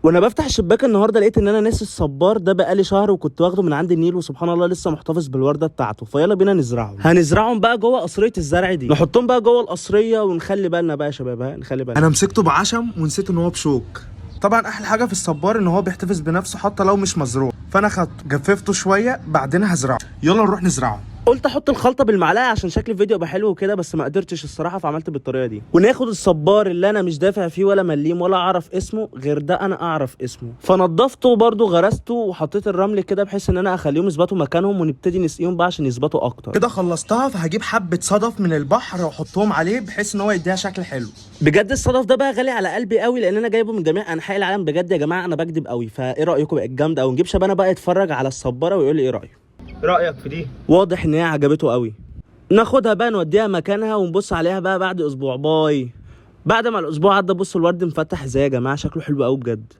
وانا بفتح الشباك النهارده لقيت ان انا ناسي الصبار ده بقالي شهر، وكنت واخده من عند النيل، وسبحان الله لسه محتفظ بالورده بتاعته. فيلا بينا نزرعهم. هنزرعهم بقى جوه قصريه الزرع دي، نحطهم بقى جوه القصريه ونخلي بالنا بقى يا شباب. نخلي بالنا. انا مسكته بعشم ونسيت ان هو بشوك. طبعا احلى حاجه في الصبار ان هو بيحتفظ بنفسه حتى لو مش مزروع، فانا خدته جففته شويه بعدين هزرعه. يلا نروح نزرعه. قلت احط الخلطه بالمعلقه عشان شكل الفيديو يبقى حلو وكده، بس ما قدرتش الصراحه فعملت بالطريقه دي. وناخد الصبار اللي انا مش دافع فيه ولا مليم ولا اعرف اسمه، غير ده انا اعرف اسمه، فنضفته برده غرسته وحطيت الرمل كده بحيث ان انا اخليهم يثبتوا مكانهم، ونبتدي نسقيهم بقى عشان يثبتوا اكتر. كده خلصتها، فهجيب حبه صدف من البحر واحطهم عليه بحيث ان هو يديها شكل حلو. بجد الصدف ده بقى غالي على قلبي قوي، لان انا جايبه من جميع انحاء العالم. بجد يا جماعه انا بكدب قوي، فايه رايكم؟ بقت جامده قوي. نجيب شبانه بقى يتفرج على الصباره ويقول لي ايه رايك في دي. واضح ان هي عجبته قوي. ناخدها بقى نوديها مكانها ونبص عليها بقى بعد اسبوع. باي. بعد ما الاسبوع عدى بصوا الورد مفتح ازاي يا جماعه، شكله حلو قوي بجد.